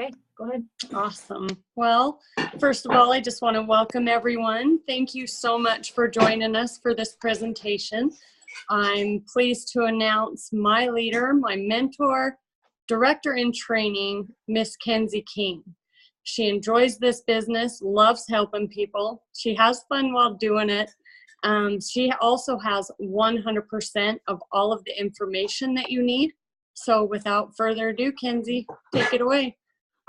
Okay, go ahead. Awesome. Well, first of all, I just want to welcome everyone. Thank you so much for joining us for this presentation. I'm pleased to announce my leader, my mentor, director in training, Miss Kenzie King. She enjoys this business, loves helping people. She has fun while doing it. She also has 100% of all of the information that you need. So without further ado, Kenzie, take it away.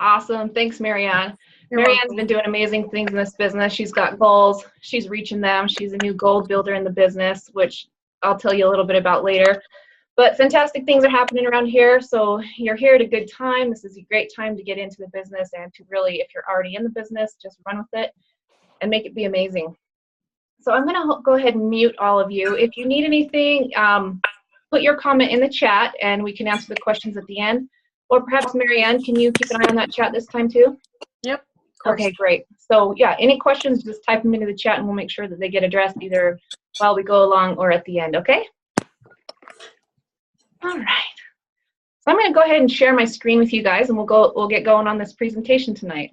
Awesome. Thanks, Marianne. You're Marianne's welcome. been doing amazing things in this business. She's got goals. She's reaching them. She's a new goal builder in the business, which I'll tell you a little bit about later. But fantastic things are happening around here. So you're here at a good time. This is a great time to get into the business and to really, if you're already in the business, just run with it and make it be amazing. So I'm going to go ahead and mute all of you. If you need anything, put your comment in the chat and we can answer the questions at the end. Or perhaps, Marianne, can you keep an eye on that chat this time too? Yep. Okay, great. So yeah, any questions, just type them into the chat and we'll make sure that they get addressed either while we go along or at the end, okay? All right. So I'm going to go ahead and share my screen with you guys and we'll get going on this presentation tonight.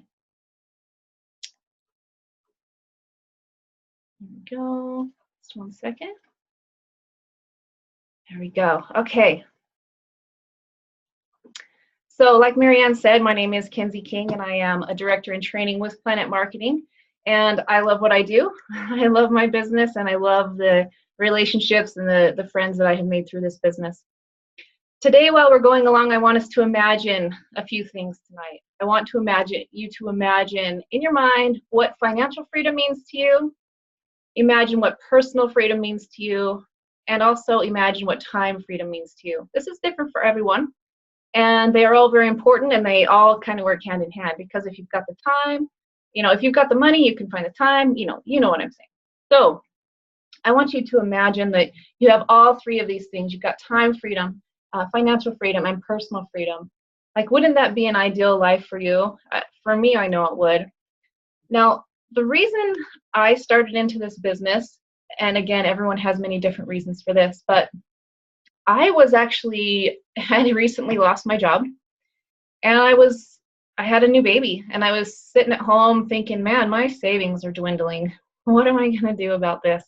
Here we go. Just one second. There we go. Okay. So like Marianne said, my name is Kenzie King and I am a director in training with Planet Marketing. And I love what I do. I love my business and I love the relationships and the friends that I have made through this business. Today, while we're going along, I want us to imagine a few things tonight. I want to imagine you to imagine in your mind what financial freedom means to you, imagine what personal freedom means to you, and also imagine what time freedom means to you. This is different for everyone. And they are all very important and they all kind of work hand in hand because if you've got the time, if you've got the money, you can find the time, you know what I'm saying. So I want you to imagine that you have all three of these things. You've got time freedom, financial freedom, and personal freedom. Like, wouldn't that be an ideal life for you? For me, I know it would. Now, the reason I started into this business, and again, everyone has many different reasons for this, but I had recently lost my job and I had a new baby and I was sitting at home thinking, man, my savings are dwindling. What am I going to do about this?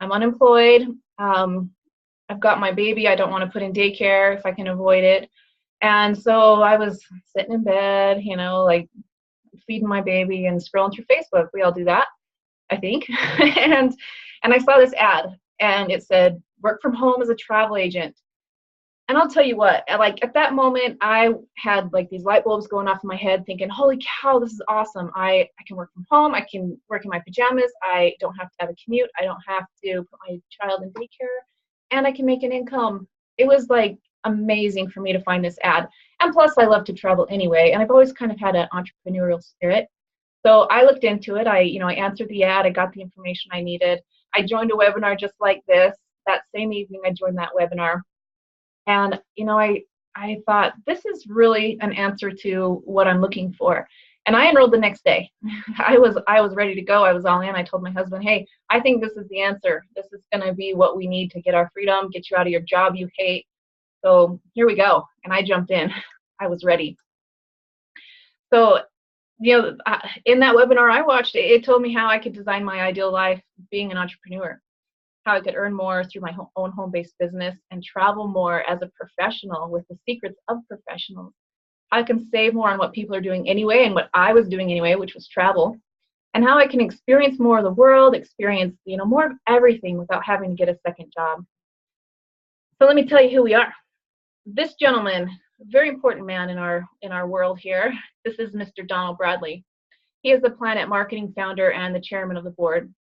I'm unemployed. I've got my baby. I don't want to put in daycare if I can avoid it. And so I was sitting in bed, like feeding my baby and scrolling through Facebook. We all do that, I think. and I saw this ad and it said, work from home as a travel agent. And I'll tell you what, at that moment, I had these light bulbs going off in my head thinking, holy cow, this is awesome. I can work from home. I can work in my pajamas. I don't have to have a commute. I don't have to put my child in daycare. And I can make an income. It was amazing for me to find this ad. And plus, I love to travel anyway. And I've always kind of had an entrepreneurial spirit. So I looked into it. I answered the ad. I got the information I needed. I joined a webinar just like this. That same evening, I joined that webinar. And, I thought, this is really an answer to what I'm looking for. And I enrolled the next day. I was ready to go. I was all in. I told my husband, hey, I think this is the answer. This is going to be what we need to get our freedom, get you out of your job you hate. So here we go. And I jumped in. I was ready. So, in that webinar I watched, it told me how I could design my ideal life being an entrepreneur, how I could earn more through my own home-based business and travel more as a professional with the secrets of professionals. I can save more on what people are doing anyway and what I was doing anyway, which was travel, and how I can experience more of the world, experience, more of everything without having to get a second job. So let me tell you who we are. This gentleman, a very important man in our world here, this is Mr. Donald Bradley. He is the Planet Marketing founder and the chairman of the board.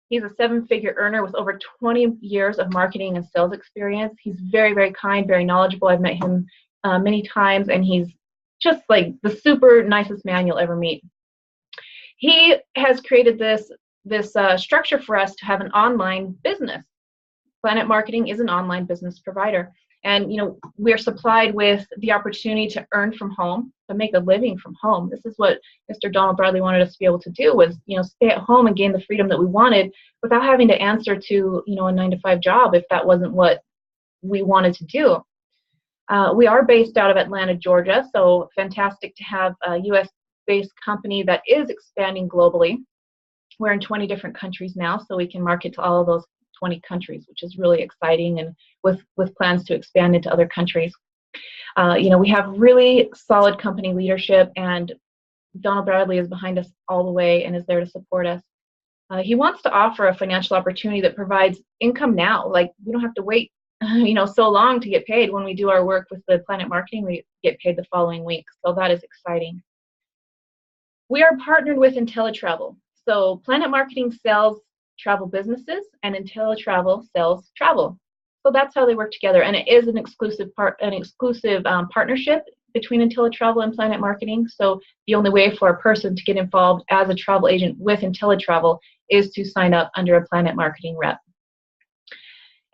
He's a 7-figure earner with over 20 years of marketing and sales experience. He's very, very kind, very knowledgeable. I've met him many times, and he's just the super nicest man you'll ever meet. He has created this structure for us to have an online business. Planet Marketing is an online business provider. And, we're supplied with the opportunity to earn from home, to make a living from home. This is what Mr. Donald Bradley wanted us to be able to do, was, stay at home and gain the freedom that we wanted without having to answer to, a 9-to-5 job if that wasn't what we wanted to do. We are based out of Atlanta, Georgia, so fantastic to have a U.S.-based company that is expanding globally. We're in 20 different countries now, so we can market to all of those 20 countries, which is really exciting, and with plans to expand into other countries. We have really solid company leadership, and Donald Bradley is behind us all the way and is there to support us. He wants to offer a financial opportunity that provides income now. Like, we don't have to wait, so long to get paid. When we do our work with the Planet Marketing, we get paid the following week. So that is exciting. We are partnered with IntelliTravel. So Planet Marketing sells travel businesses, and IntelliTravel sells travel. So that's how they work together, and it is an exclusive partnership between IntelliTravel and Planet Marketing. So the only way for a person to get involved as a travel agent with IntelliTravel is to sign up under a Planet Marketing rep.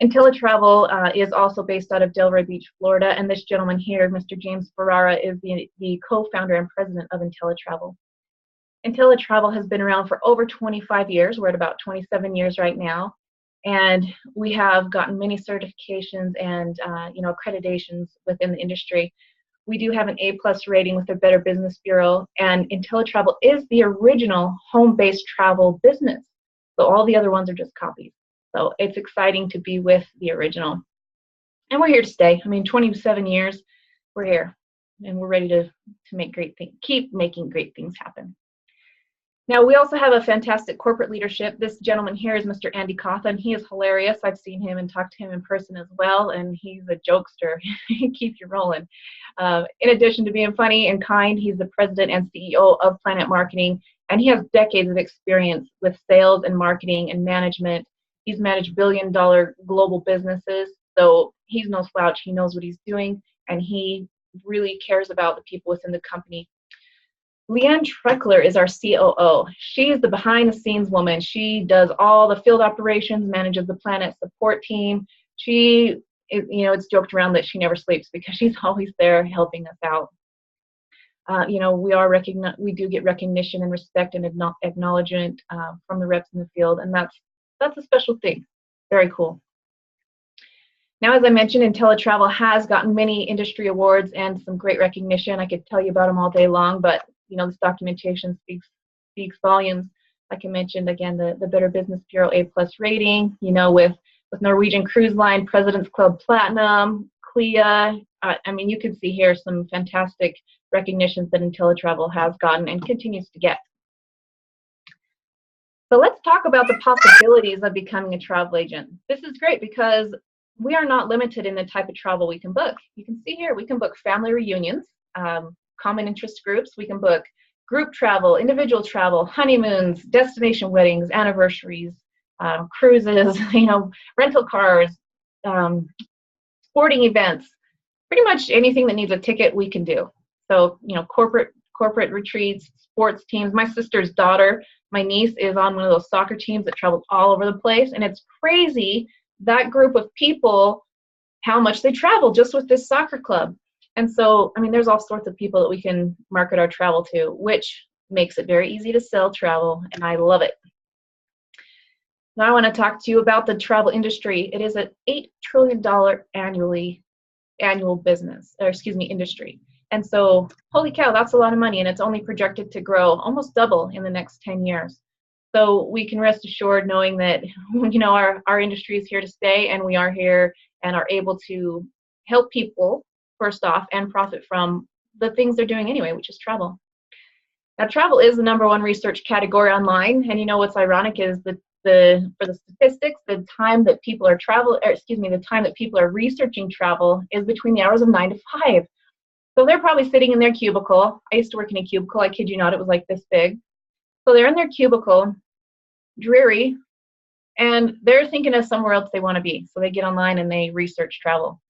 IntelliTravel is also based out of Delray Beach, Florida, and this gentleman here, Mr. James Ferrara, is the co-founder and president of IntelliTravel. IntelliTravel has been around for over 25 years. We're at about 27 years right now, and we have gotten many certifications and accreditations within the industry. We do have an A+ rating with the Better Business Bureau, and IntelliTravel is the original home-based travel business. So all the other ones are just copies. So it's exciting to be with the original. And we're here to stay. I mean, 27 years, we're here, and we're ready to make great things, keep making great things happen. Now, we also have a fantastic corporate leadership. This gentleman here is Mr. Andy Cawthon. He is hilarious. I've seen him and talked to him in person as well, and he's a jokester. He keeps you rolling. In addition to being funny and kind, he's the president and CEO of Planet Marketing, and he has decades of experience with sales and marketing and management. He's managed billion-dollar global businesses, so he's no slouch. He knows what he's doing, and he really cares about the people within the company. Leanne Treckler is our COO. She is the behind-the-scenes woman. She does all the field operations, manages the Planet support team. She is, it's joked around that she never sleeps because she's always there helping us out. We do get recognition and respect and acknowledgement from the reps in the field, and that's a special thing. Very cool. Now, as I mentioned, IntelliTravel has gotten many industry awards and some great recognition. I could tell you about them all day long, but this documentation speaks volumes. Like I mentioned, again, the Better Business Bureau A+ rating, with Norwegian Cruise Line, President's Club Platinum, CLIA. I mean, you can see here some fantastic recognitions that IntelliTravel has gotten and continues to get. So let's talk about the possibilities of becoming a travel agent. This is great because we are not limited in the type of travel we can book. You can see here, we can book family reunions, common interest groups. We can book group travel, individual travel, honeymoons, destination weddings, anniversaries, cruises, rental cars, sporting events, pretty much anything that needs a ticket we can do. So, corporate retreats, sports teams. My sister's daughter, my niece, is on one of those soccer teams that travels all over the place, and it's crazy, that group of people, how much they travel just with this soccer club. And so, I mean, there's all sorts of people that we can market our travel to, which makes it very easy to sell travel, and I love it. Now I want to talk to you about the travel industry. It is an $8 trillion annual business, industry. And so, holy cow, that's a lot of money, and it's only projected to grow almost double in the next 10 years. So we can rest assured knowing that, our industry is here to stay, and we are here and are able to help people, first off, and profit from the things they're doing anyway, which is travel. Now, travel is the #1 research category online, and what's ironic is that for the statistics, the time that people are the time that people are researching travel is between the hours of 9 to 5. So they're probably sitting in their cubicle. I used to work in a cubicle. I kid you not, it was like this big. So they're in their cubicle, dreary, and they're thinking of somewhere else they want to be. So they get online and they research travel.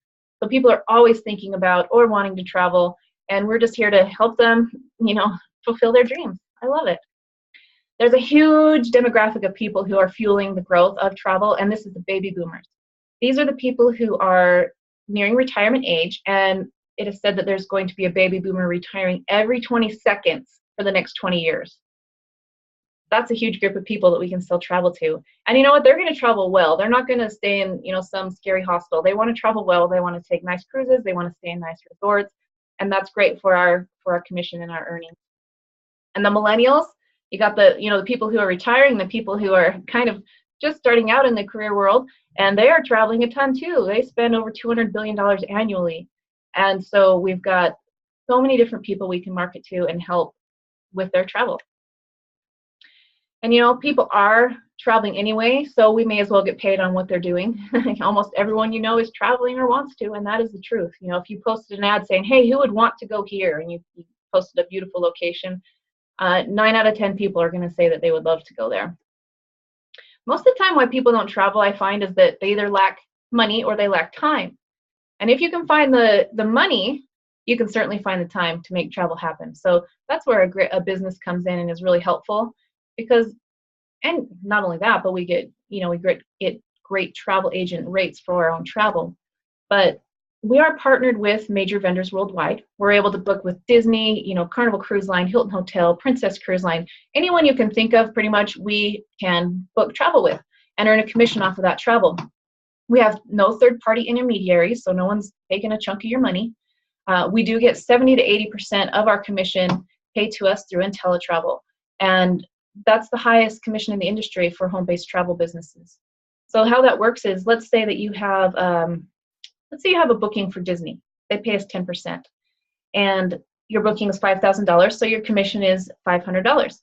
So people are always thinking about or wanting to travel, and we're just here to help them, fulfill their dreams. I love it. There's a huge demographic of people who are fueling the growth of travel, and this is the baby boomers. These are the people who are nearing retirement age, and it is said that there's going to be a baby boomer retiring every 20 seconds for the next 20 years. that's a huge group of people that we can still travel to. And you know what? They're going to travel well. They're not going to stay in, some scary hostel. They want to travel well. They want to take nice cruises. They want to stay in nice resorts. And that's great for our commission and our earnings. And the millennials, you got the people who are retiring, the people who are kind of just starting out in the career world, and they are traveling a ton too. They spend over $200 billion annually. And so we've got so many different people we can market to and help with their travel. And people are traveling anyway, so we may as well get paid on what they're doing. Almost everyone is traveling or wants to, and that is the truth. If you posted an ad saying, hey, who would want to go here, and you posted a beautiful location, 9 out of 10 people are going to say that they would love to go there. Most of the time why people don't travel, I find, is that they either lack money or they lack time. And if you can find the money, you can certainly find the time to make travel happen. So that's where a business comes in and is really helpful, because, and not only that, but we get great travel agent rates for our own travel. But we are partnered with major vendors worldwide. We're able to book with Disney, Carnival Cruise Line, Hilton Hotel, Princess Cruise Line, anyone you can think of, pretty much we can book travel with and earn a commission off of that travel. We have no third-party intermediaries, so no one's taking a chunk of your money. We do get 70 to 80% of our commission paid to us through IntelliTravel, and that's the highest commission in the industry for home-based travel businesses. So how that works is, let's say you have a booking for Disney. They pay us 10%, and your booking is $5,000, so your commission is $500.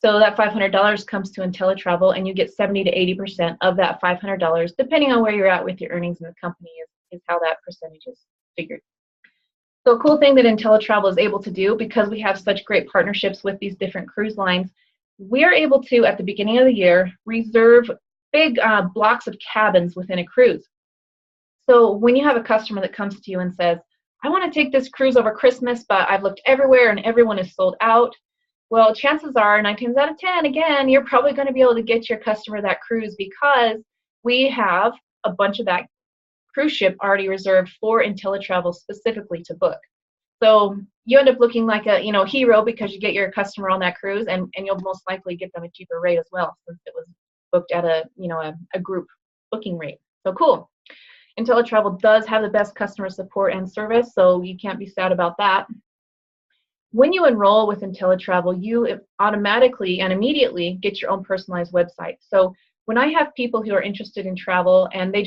So that $500 comes to IntelliTravel, and you get 70 to 80% of that $500, depending on where you're at with your earnings in the company, is how that percentage is figured. So a cool thing that IntelliTravel is able to do, because we have such great partnerships with these different cruise lines, we are able to, at the beginning of the year, reserve big blocks of cabins within a cruise. So when you have a customer that comes to you and says, I want to take this cruise over Christmas, but I've looked everywhere and everyone is sold out, well, chances are 9 times out of 10, again, you're probably going to be able to get your customer that cruise, because we have a bunch of that cruise ship already reserved for IntelliTravel specifically to book. So you end up looking like a hero, because you get your customer on that cruise, and you'll most likely get them a cheaper rate as well, since it was booked at a group booking rate. So cool. IntelliTravel does have the best customer support and service, so you can't be sad about that. When you enroll with IntelliTravel, you automatically and immediately get your own personalized website. So when I have people who are interested in travel and they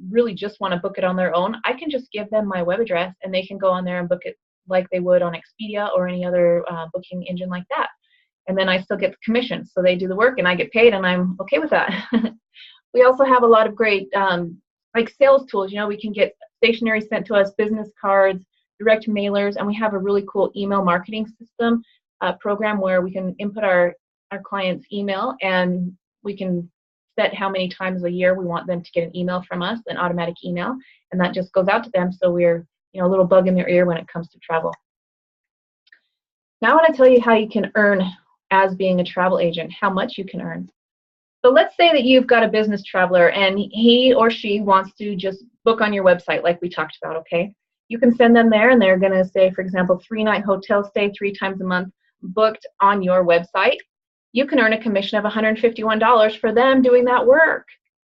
really just want to book it on their own, I can just give them my web address and they can go on there and book it like they would on Expedia or any other booking engine like that. And then I still get the commission. So they do the work and I get paid, and I'm okay with that. We also have a lot of great like sales tools. We can get stationery sent to us, business cards, direct mailers, and we have a really cool email marketing system program where we can input our client's email, and we can set how many times a year we want them to get an email from us, an automatic email, and that just goes out to them, so we're a little bug in their ear when it comes to travel. Now I want to tell you how you can earn as being a travel agent, how much you can earn. So let's say that you've got a business traveler and he or she wants to just book on your website like we talked about, okay? You can send them there and they're going to say, for example, 3-night hotel stay 3 times a month booked on your website. You can earn a commission of $151 for them doing that work.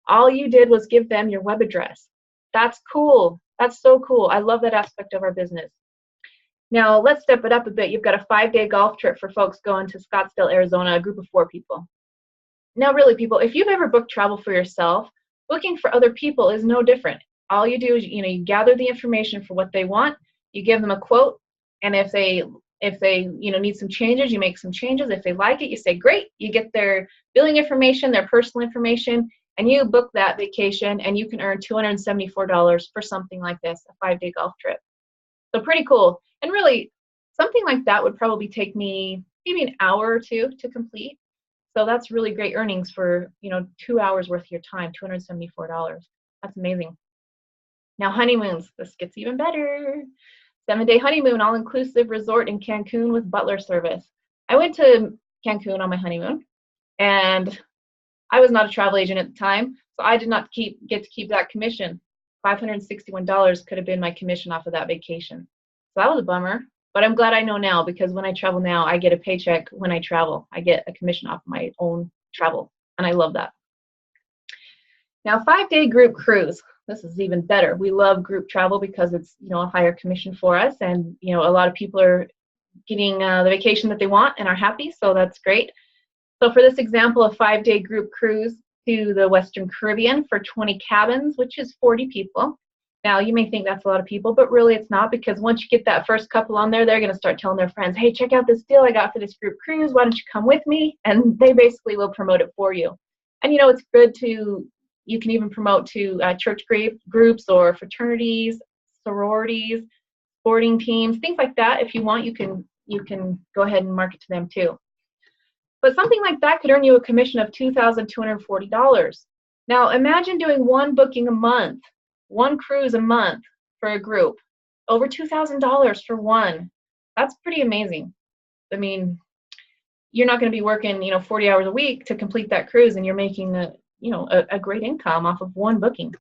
All you did was give them your web address. That's cool. That's so cool. I love that aspect of our business. Now let's step it up a bit. You've got a 5-day golf trip for folks going to Scottsdale, Arizona, a group of 4 people. Now really, people, if you've ever booked travel for yourself, booking for other people is no different. All you do is, you gather the information for what they want, you give them a quote, and if they need some changes, you make some changes. If they like it, you say, great, you get their billing information, their personal information, and you book that vacation, and you can earn $274 for something like this, a 5-day golf trip. So pretty cool. And really, something like that would probably take me maybe an hour or 2 to complete. So that's really great earnings for, 2 hours worth of your time, $274. That's amazing. Now honeymoons, this gets even better. 7-day honeymoon, all-inclusive resort in Cancun with butler service. I went to Cancun on my honeymoon, and I was not a travel agent at the time, so I did not get to keep that commission. $561 could have been my commission off of that vacation. So that was a bummer. But I'm glad I know now, because when I travel now, I get a paycheck when I travel. I get a commission off my own travel, and I love that. Now, 5-day group cruise. This is even better. We love group travel because it's, a higher commission for us, and a lot of people are getting the vacation that they want and are happy, so that's great. So for this example, a 5-day group cruise to the Western Caribbean for 20 cabins, which is 40 people. Now, you may think that's a lot of people, but really it's not, because once you get that first couple on there, they're going to start telling their friends, hey, check out this deal I got for this group cruise. Why don't you come with me? And they basically will promote it for you. And, it's good to, you can even promote to church groups or fraternities, sororities, sporting teams, things like that. If you want, you can go ahead and market to them too. But something like that could earn you a commission of $2,240. Now, imagine doing one booking a month, one cruise a month for a group, over $2,000 for one. That's pretty amazing. I mean, you're not going to be working, 40 hours a week to complete that cruise, and you're making a great income off of one booking.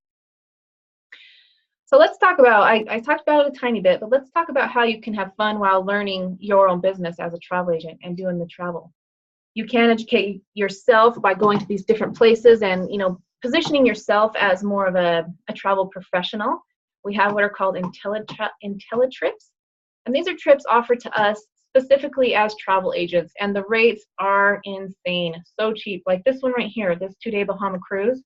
So let's talk about, I talked about it a tiny bit, but let's talk about how you can have fun while learning your own business as a travel agent and doing the travel. You can educate yourself by going to these different places and, positioning yourself as more of a travel professional. We have what are called IntelliTrips, and these are trips offered to us specifically as travel agents, and the rates are insane, so cheap. Like this one right here, this 2-day Bahama cruise,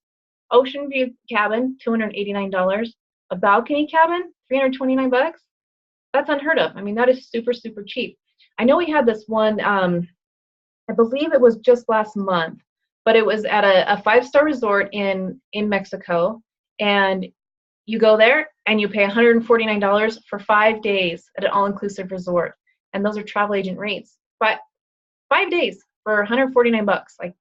ocean view cabin, $289, a balcony cabin, $329. That's unheard of. I mean, that is super, super cheap. I know we had this one, I believe it was just last month, but it was at a 5-star resort in Mexico, and you go there and you pay $149 for 5 days at an all-inclusive resort, and those are travel agent rates. But 5 days for $149, like,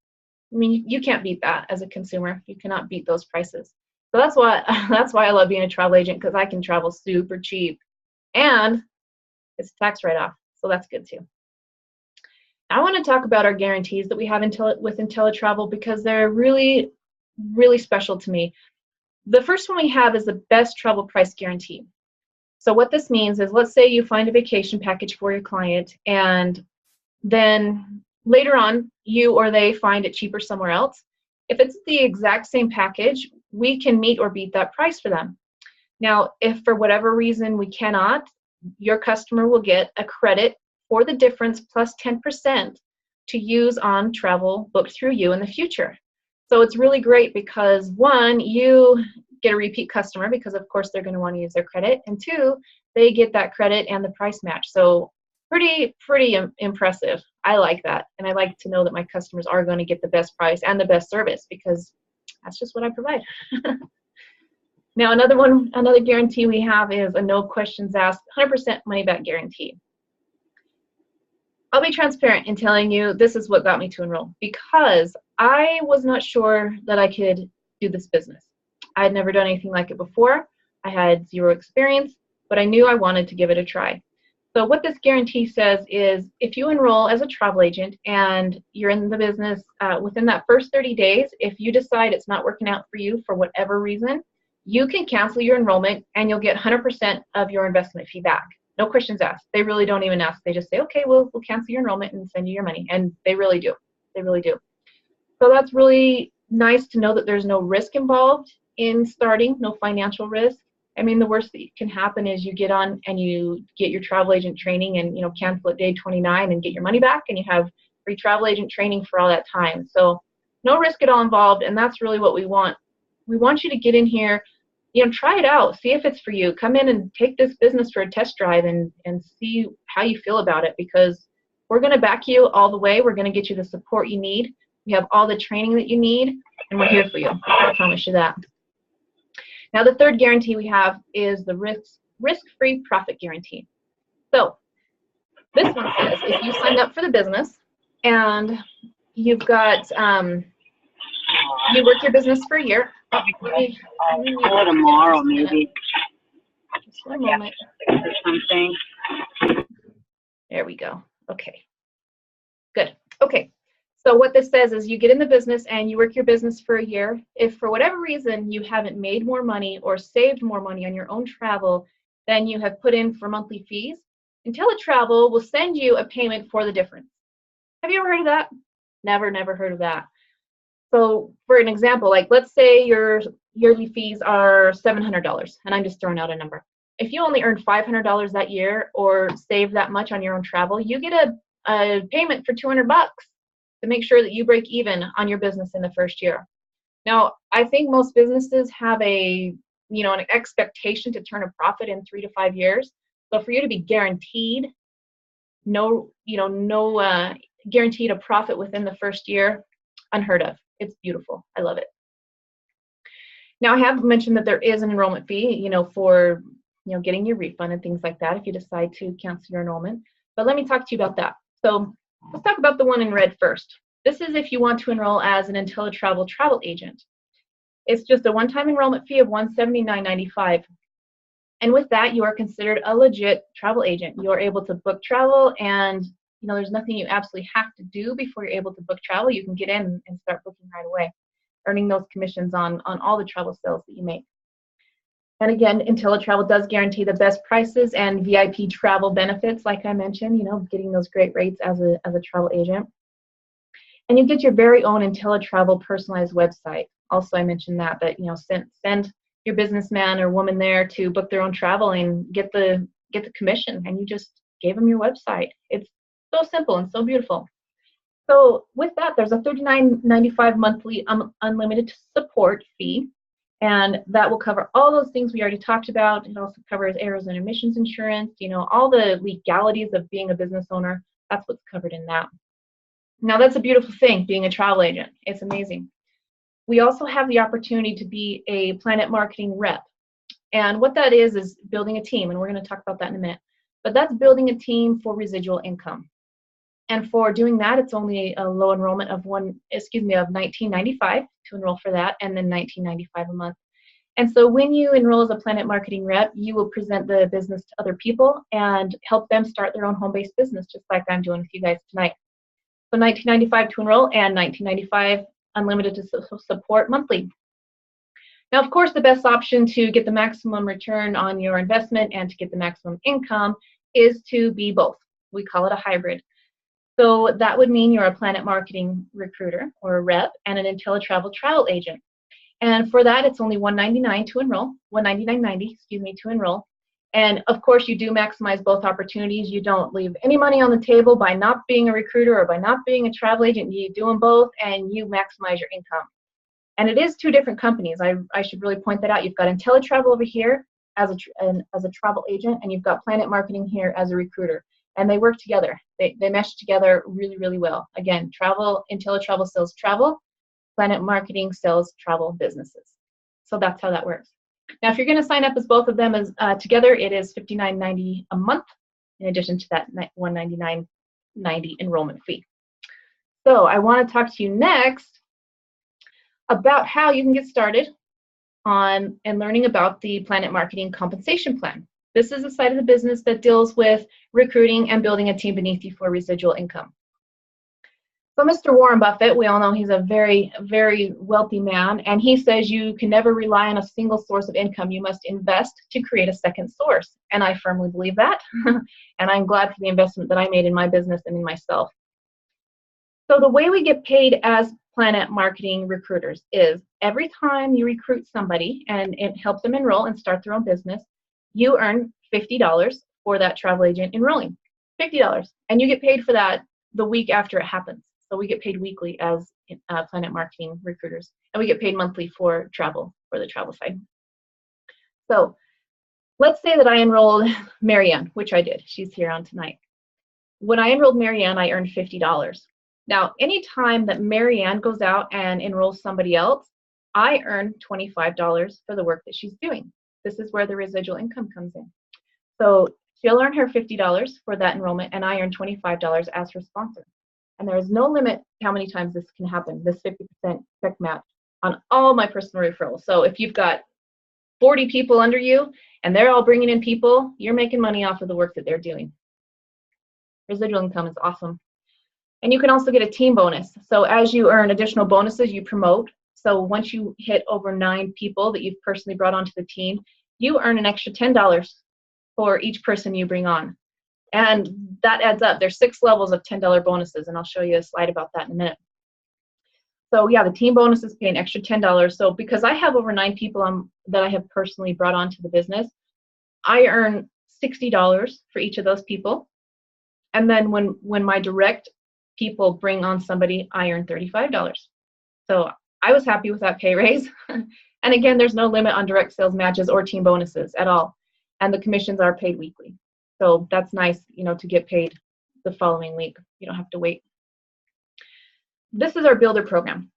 I mean, you can't beat that as a consumer. You cannot beat those prices. So that's why I love being a travel agent, because I can travel super cheap, and it's a tax write-off, so that's good too. I want to talk about our guarantees that we have with IntelliTravel, because they're really, really special to me. The first one we have is the best travel price guarantee. So what this means is, let's say you find a vacation package for your client, and then later on you or they find it cheaper somewhere else. If it's the exact same package, we can meet or beat that price for them. Now, if for whatever reason we cannot, your customer will get a credit for the difference plus 10% to use on travel booked through you in the future. So it's really great because, one, you get a repeat customer because of course they're going to want to use their credit, and two, they get that credit and the price match. So pretty impressive. I like that, and I like to know that my customers are going to get the best price and the best service, because that's just what I provide. Now, another guarantee we have is a no questions asked, 100% money back guarantee. I'll be transparent in telling you this is what got me to enroll, because I was not sure that I could do this business. I had never done anything like it before. I had zero experience, but I knew I wanted to give it a try. So what this guarantee says is, if you enroll as a travel agent and you're in the business within that first 30 days, if you decide it's not working out for you for whatever reason, you can cancel your enrollment and you'll get 100% of your investment fee back. No questions asked. They really don't even ask. They just say, okay, we'll cancel your enrollment and send you your money. And they really do. They really do. So that's really nice to know that there's no risk involved in starting, no financial risk. I mean, the worst that can happen is you get on and you get your travel agent training and, cancel at day 29 and get your money back, and you have free travel agent training for all that time. So no risk at all involved, and that's really what we want. We want you to get in here, try it out, see if it's for you. Come in and take this business for a test drive and see how you feel about it, because we're going to back you all the way. We're going to get you the support you need. We have all the training that you need, and we're here for you. I promise you that. Now, the third guarantee we have is the risk-free profit guarantee. So this one says, if you signed up for the business and you've got, you work your business for a year. Or tomorrow, maybe. Just one moment. Or something. There we go. Okay. Good. Okay. So what this says is, you get in the business and you work your business for a year. If for whatever reason you haven't made more money or saved more money on your own travel than you have put in for monthly fees, IntelliTravel will send you a payment for the difference. Have you ever heard of that? Never heard of that. So for an example, like let's say your yearly fees are $700, and I'm just throwing out a number. If you only earn $500 that year or save that much on your own travel, you get a payment for $200 to make sure that you break even on your business in the first year. Now, I think most businesses have an expectation to turn a profit in 3 to 5 years. So for you to be guaranteed guaranteed a profit within the first year, unheard of. It's beautiful. I love it. Now, I have mentioned that there is an enrollment fee, for getting your refund and things like that if you decide to cancel your enrollment. But let me talk to you about that. So let's talk about the one in red first. This is if you want to enroll as an IntelliTravel travel agent. It's just a one-time enrollment fee of $179.95. And with that, you are considered a legit travel agent. You are able to book travel, and there's nothing you absolutely have to do before you're able to book travel. You can get in and start booking right away, earning those commissions on all the travel sales that you make. And again, IntelliTravel does guarantee the best prices and VIP travel benefits, like I mentioned, getting those great rates as a travel agent. And you get your very own IntelliTravel personalized website. Also, I mentioned that, but send your businessman or woman there to book their own travel and get the commission, and you just gave them your website. It's so simple and so beautiful. So with that, there's a $39.95 monthly unlimited support fee, and that will cover all those things we already talked about. It also covers errors and omissions insurance, all the legalities of being a business owner. That's what's covered in that. Now, that's a beautiful thing, being a travel agent. It's amazing. We also have the opportunity to be a Planet Marketing rep. And what that is building a team, and we're going to talk about that in a minute. But that's building a team for residual income. And for doing that, it's only a low enrollment of $19.95 to enroll for that, and then $19.95 a month. And so when you enroll as a Planet Marketing rep, you will present the business to other people and help them start their own home-based business, just like I'm doing with you guys tonight. So $19.95 to enroll and $19.95 unlimited to support monthly. Now, of course, the best option to get the maximum return on your investment and to get the maximum income is to be both. We call it a hybrid. So that would mean you're a Planet Marketing recruiter or a rep and an IntelliTravel travel agent. And for that, it's only $199 to enroll, $199.90, to enroll. And of course, you do maximize both opportunities. You don't leave any money on the table by not being a recruiter or by not being a travel agent. You do them both, and you maximize your income. And it is two different companies. I should really point that out. You've got IntelliTravel over here as a travel agent, and you've got Planet Marketing here as a recruiter. And they work together. They mesh together really, really well. Again, IntelliTravel sells travel. Planet Marketing sells travel businesses. So that's how that works. Now, if you're going to sign up as both of them as together, it is $59.90 a month, in addition to that $199.90 enrollment fee. So I want to talk to you next about how you can get started on and learning about the Planet Marketing compensation plan. This is a side of the business that deals with recruiting and building a team beneath you for residual income. So Mr. Warren Buffett, we all know he's a very, very wealthy man, and he says you can never rely on a single source of income. You must invest to create a second source. And I firmly believe that. And I'm glad for the investment that I made in my business and in myself. So the way we get paid as Planet Marketing recruiters is every time you recruit somebody and it helps them enroll and start their own business, you earn $50 for that travel agent enrolling. $50. And you get paid for that the week after it happens. So we get paid weekly as Planet Marketing recruiters, and we get paid monthly for travel, for the travel side. So let's say that I enrolled Marianne, which I did. She's here on tonight. When I enrolled Marianne, I earned $50. Now, anytime that Marianne goes out and enrolls somebody else, I earn $25 for the work that she's doing. This is where the residual income comes in. So she'll earn her $50 for that enrollment, and I earn $25 as her sponsor. And there is no limit how many times this can happen, this 50% check match on all my personal referrals. So if you've got 40 people under you and they're all bringing in people, you're making money off of the work that they're doing. Residual income is awesome. And you can also get a team bonus. So as you earn additional bonuses, you promote. So once you hit over 9 people that you've personally brought onto the team, you earn an extra $10 for each person you bring on. And that adds up. There's 6 levels of $10 bonuses, and I'll show you a slide about that in a minute. So yeah, the team bonuses pay an extra $10. So because I have over 9 people that I have personally brought onto the business, I earn $60 for each of those people. And then when my direct people bring on somebody, I earn $35. So I was happy with that pay raise. And again, there's no limit on direct sales matches or team bonuses at all. And the commissions are paid weekly. So that's nice, to get paid the following week. You don't have to wait. This is our builder program.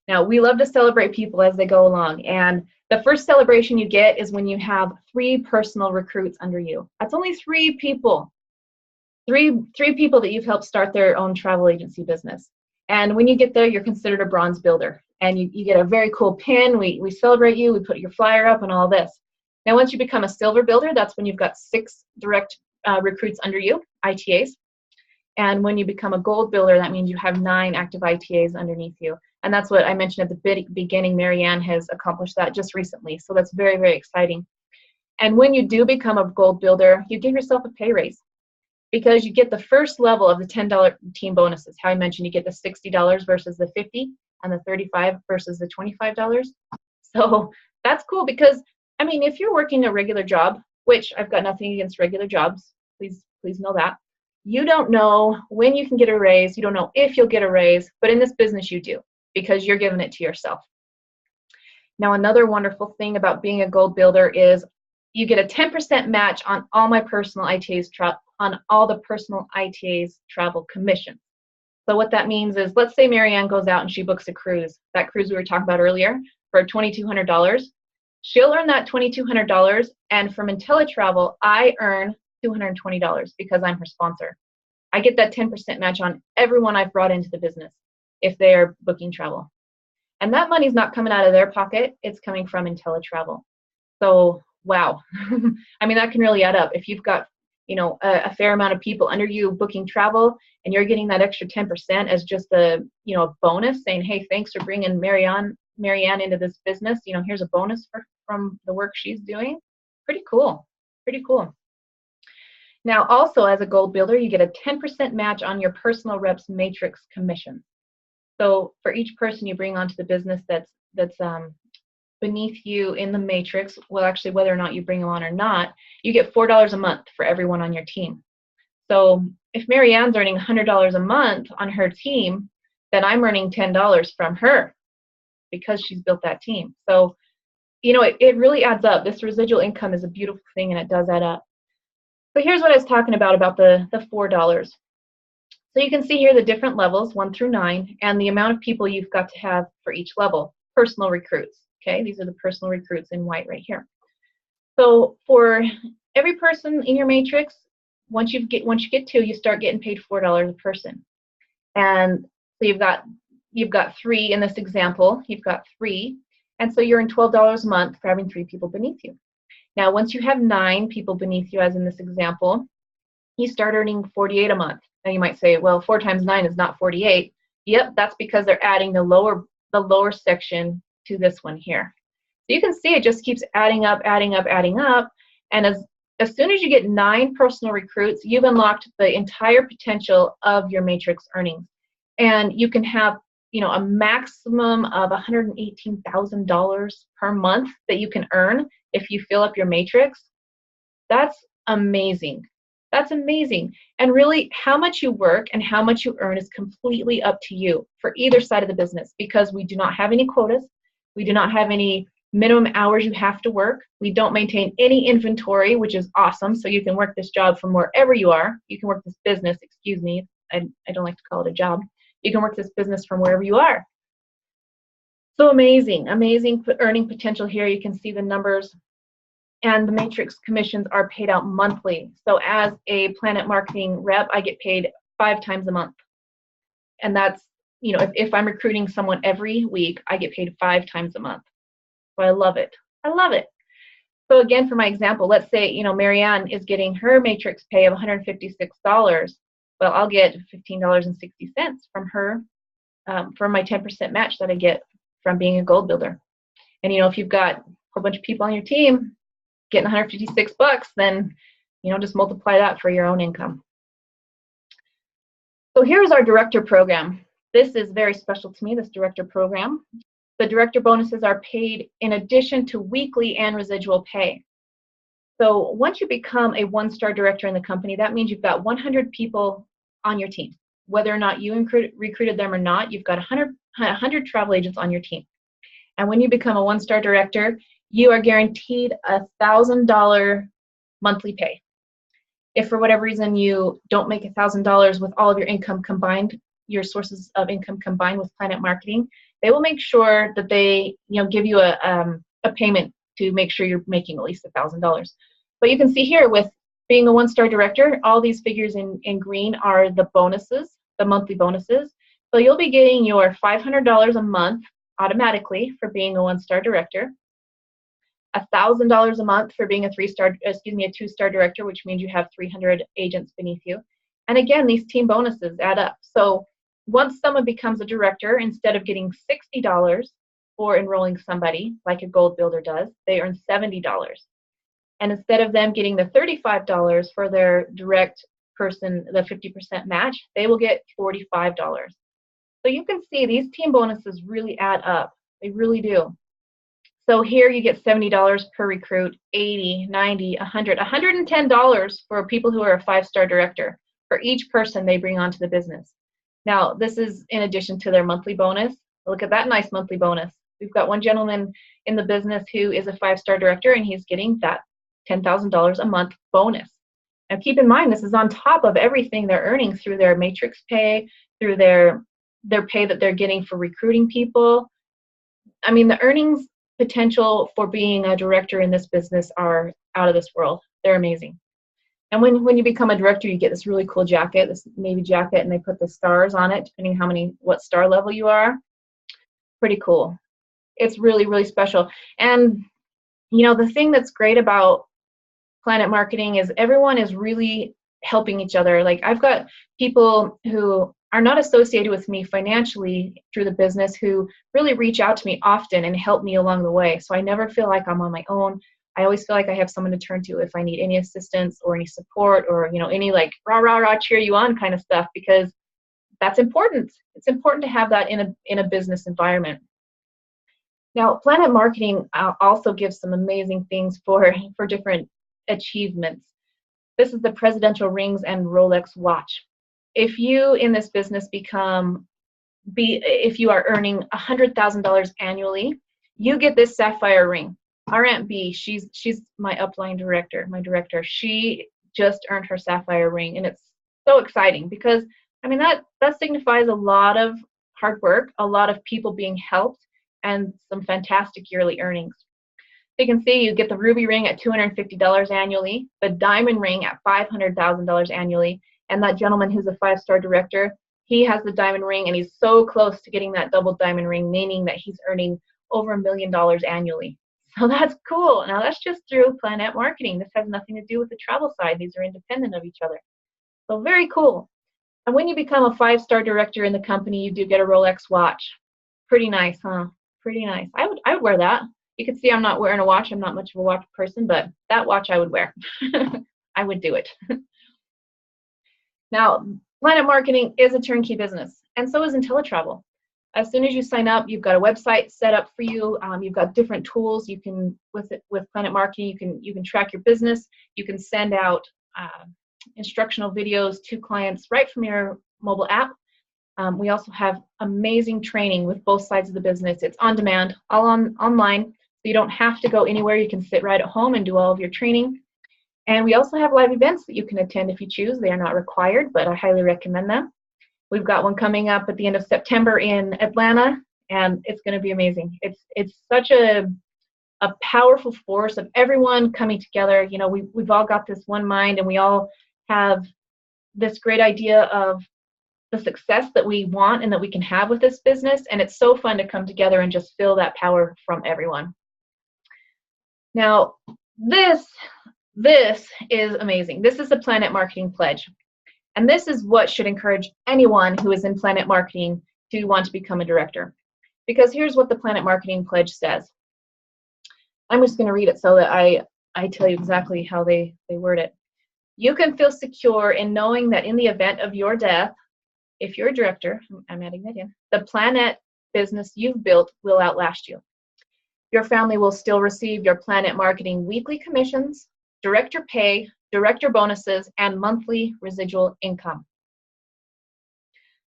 Now, we love to celebrate people as they go along. And the first celebration you get is when you have 3 personal recruits under you. That's only 3 people. Three people that you've helped start their own travel agency business. And when you get there, you're considered a bronze builder. And you get a very cool pin. We celebrate you. We put your flyer up and all this. Now, once you become a silver builder, that's when you've got 6 direct recruits under you, ITAs. And when you become a gold builder, that means you have 9 active ITAs underneath you. And that's what I mentioned at the beginning. Marianne has accomplished that just recently. So that's very, very exciting. And when you do become a gold builder, you give yourself a pay raise, because you get the first level of the $10 team bonuses. How I mentioned, you get the $60 versus the $50, and the $35 versus the $25. So that's cool, because if you're working a regular job, which I've got nothing against regular jobs, please know that, you don't know when you can get a raise. You don't know if you'll get a raise, but in this business you do, because you're giving it to yourself. Now, another wonderful thing about being a gold builder is you get a 10% match on all my personal ITAs travel commissions. So what that means is, let's say Marianne goes out and she books a cruise, that cruise we were talking about earlier, for $2,200. She'll earn that $2,200, and from IntelliTravel, I earn $220 because I'm her sponsor. I get that 10% match on everyone I've brought into the business if they are booking travel. And that money's not coming out of their pocket, it's coming from IntelliTravel. So, wow. That can really add up. If you've got a fair amount of people under you booking travel, and you're getting that extra 10% as just a bonus, saying, hey, thanks for bringing Marianne into this business. Here's a bonus from the work she's doing. Pretty cool. Now, also as a gold builder, you get a 10% match on your personal reps matrix commission. So for each person you bring onto the business that's beneath you in the matrix, well, actually, whether or not you bring them on or not, you get $4 a month for everyone on your team. So if Marianne's earning $100 a month on her team, then I'm earning $10 from her because she's built that team. So, it really adds up. This residual income is a beautiful thing, and it does add up. So here's what I was talking about the $4. So you can see here the different levels, 1 through 9, and the amount of people you've got to have for each level. Personal recruits. Okay, these are the personal recruits in white right here. So for every person in your matrix, once you get 2, you start getting paid $4 a person. And so you've got 3 in this example. You've got 3, and so you're in $12 a month for having 3 people beneath you. Now, once you have 9 people beneath you, as in this example, you start earning $48 a month. Now you might say, well, 4 times 9 is not 48. Yep, that's because they're adding the lower section to this one here. So you can see it just keeps adding up, and as soon as you get 9 personal recruits, you've unlocked the entire potential of your matrix earnings. And you can have, a maximum of $118,000 per month that you can earn if you fill up your matrix. That's amazing. That's amazing. And really, how much you work and how much you earn is completely up to you for either side of the business, because we do not have any quotas. We do not have any minimum hours you have to work. We don't maintain any inventory, which is awesome. So you can work this job from wherever you are. You can work this business, excuse me. I don't like to call it a job. You can work this business from wherever you are. So amazing earning potential here. You can see the numbers. And the matrix commissions are paid out monthly. So as a Planet Marketing rep, I get paid 5 times a month. And that's, if I'm recruiting someone every week, I get paid 5 times a month. So I love it. So again, for my example, let's say, Marianne is getting her matrix pay of $156. Well, I'll get $15.60 from her for my 10% match that I get from being a gold builder. And, if you've got a whole bunch of people on your team getting $156, then Just multiply that for your own income. So here's our director program. This is very special to me, this director program. The director bonuses are paid in addition to weekly and residual pay. So once you become a one-star director in the company, that means you've got 100 people on your team. Whether or not you recruited them or not, you've got 100 travel agents on your team. And when you become a one-star director, you are guaranteed $1,000 monthly pay. If for whatever reason you don't make $1,000 with all of your income combined, your sources of income combined with Planet Marketing, they will make sure that they give you a payment to make sure you're making at least $1,000. But you can see here with being a one-star director, all these figures in green are the bonuses, the monthly bonuses. So you'll be getting your $500 a month automatically for being a one-star director, $1,000 a month for being a two-star director, which means you have 300 agents beneath you. And again, these team bonuses add up. So once someone becomes a director, instead of getting $60 for enrolling somebody like a gold builder does, they earn $70. And instead of them getting the $35 for their direct person, the 50% match, they will get $45. So you can see these team bonuses really add up. They really do. So here you get $70 per recruit, $80, $90, $100, $110 for people who are a 5-star director for each person they bring onto the business. Now, this is in addition to their monthly bonus. Look at that nice monthly bonus. We've got one gentleman in the business who is a 5-star director, and he's getting that $10,000 a month bonus. Now, keep in mind, this is on top of everything they're earning through their matrix pay, through their pay that they're getting for recruiting people. I mean, the earnings potential for being a director in this business are out of this world. They're amazing. And when you become a director, you get this really cool jacket, this navy jacket, and they put the stars on it, depending what star level you are. Pretty cool. It's really, really special. And, the thing that's great about Planet Marketing is everyone is really helping each other. Like, I've got people who are not associated with me financially through the business who really reach out to me often and help me along the way. So I never feel like I'm on my own. I always feel like I have someone to turn to if I need any assistance or any support or, any like rah, rah, rah, cheer you on kind of stuff, because that's important. It's important to have that in a business environment. Now, Planet Marketing also gives some amazing things for different achievements. This is the Presidential Rings and Rolex watch. If you in this business if you are earning $100,000 annually, you get this sapphire ring. Our Aunt B, she's my upline director, she just earned her sapphire ring, and it's so exciting because that signifies a lot of hard work, a lot of people being helped, and some fantastic yearly earnings. You can see you get the ruby ring at $250 annually, the diamond ring at $500,000 annually, and that gentleman who's a 5-star director, he has the diamond ring, and he's so close to getting that double diamond ring, meaning that he's earning over $1 million annually. So that's cool. Now that's just through Planet Marketing. This has nothing to do with the travel side. These are independent of each other. So very cool. And when you become a 5-star director in the company, you do get a Rolex watch. Pretty nice, huh? Pretty nice. I would wear that. You can see I'm not wearing a watch. I'm not much of a watch person, but that watch I would wear. I would do it. Now, Planet Marketing is a turnkey business, and so is IntelliTravel. As soon as you sign up, you've got a website set up for you. You've got different tools. You can with Planet Marketing, you can track your business. You can send out instructional videos to clients right from your mobile app. We also have amazing training with both sides of the business. It's on demand, all online, so you don't have to go anywhere. You can sit right at home and do all of your training. And we also have live events that you can attend if you choose. They are not required, but I highly recommend them. We've got one coming up at the end of September in Atlanta, and it's going to be amazing. It's such a powerful force of everyone coming together. We've all got this one mind, and we all have this great idea of the success that we want and that we can have with this business, and it's so fun to come together and just feel that power from everyone. Now, this is amazing. This is the Planet Marketing Pledge. And this is what should encourage anyone who is in Planet Marketing to want to become a director. Because here's what the Planet Marketing Pledge says. I'm just going to read it so that I tell you exactly how they word it. You can feel secure in knowing that in the event of your death, if you're a director, I'm adding that in, the Planet business you've built will outlast you. Your family will still receive your Planet Marketing weekly commissions, director pay, director bonuses, and monthly residual income.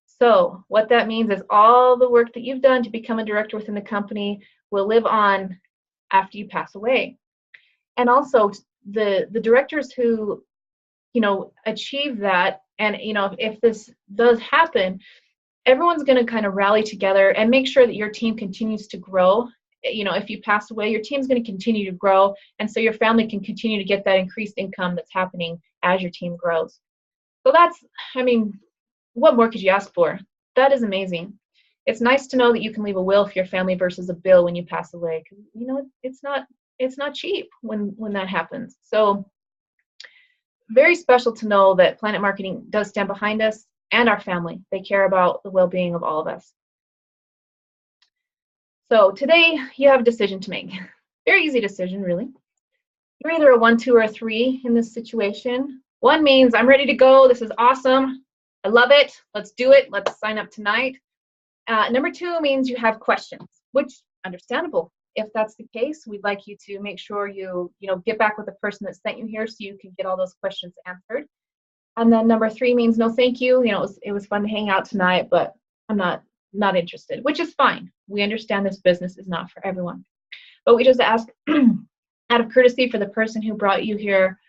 So what that means is all the work that you've done to become a director within the company will live on after you pass away. And also the directors who, achieve that, and, if this does happen, everyone's going to kind of rally together and make sure that your team continues to grow. If you pass away, your team's going to continue to grow, and so your family can continue to get that increased income that's happening as your team grows. So that's, what more could you ask for? That is amazing. It's nice to know that you can leave a will for your family versus a bill when you pass away, because it's not cheap when that happens. So very special to know that Planet Marketing does stand behind us and our family. They care about the well-being of all of us. So today you have a decision to make. Very easy decision, really. You're either a 1, 2, or a 3 in this situation. 1 means I'm ready to go. This is awesome. I love it. Let's do it. Let's sign up tonight. Number 2 means you have questions, which understandable. If that's the case, we'd like you to make sure you get back with the person that sent you here so you can get all those questions answered. And then number 3 means no thank you. It was fun to hang out tonight, but I'm not interested, which is fine. We understand this business is not for everyone. But we just ask out of courtesy for the person who brought you here,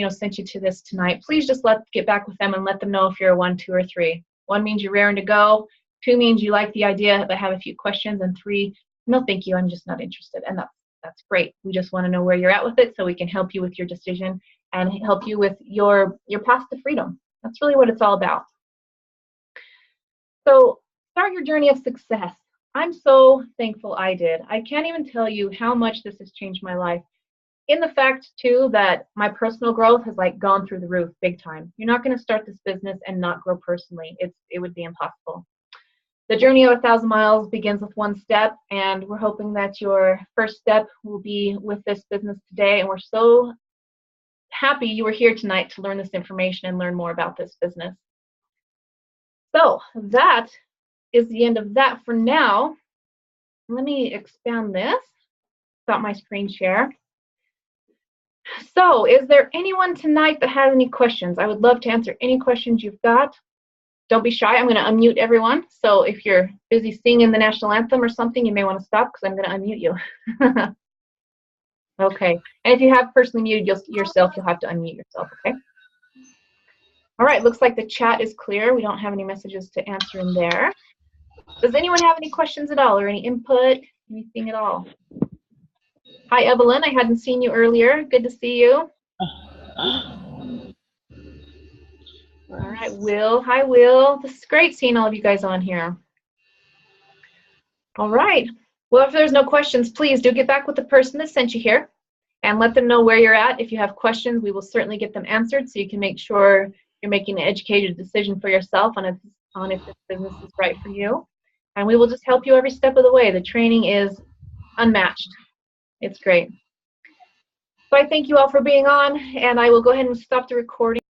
sent you to this tonight, please just get back with them and let them know if you're a 1, 2, or 3. 1 means you're raring to go. 2 means you like the idea but have a few questions. And 3, no thank you, I'm just not interested. And that's great. We just want to know where you're at with it so we can help you with your decision and help you with your path to freedom. That's really what it's all about. So start your journey of success. I'm so thankful I did. I can't even tell you how much this has changed my life. In the fact, too, that my personal growth has gone through the roof big time. You're not going to start this business and not grow personally. It would be impossible. The journey of 1,000 miles begins with 1 step, and we're hoping that your first step will be with this business today. And we're so happy you were here tonight to learn this information and learn more about this business. So that is the end of that for now. Let me expand this. Got my screen share. So is there anyone tonight that has any questions? I would love to answer any questions you've got. Don't be shy. I'm going to unmute everyone. So if you're busy singing the national anthem or something, you may want to stop because I'm going to unmute you. Okay. And if you have personally muted yourself, you'll have to unmute yourself, okay? All right. Looks like the chat is clear. We don't have any messages to answer in there. Does anyone have any questions at all or any input, anything at all? Hi, Evelyn. I hadn't seen you earlier. Good to see you. All right, Will. Hi, Will. This is great seeing all of you guys on here. All right. Well, if there's no questions, please do get back with the person that sent you here and let them know where you're at. If you have questions, we will certainly get them answered so you can make sure you're making an educated decision for yourself on if this business is right for you. And we will just help you every step of the way. The training is unmatched. It's great. So I thank you all for being on, and I will go ahead and stop the recording.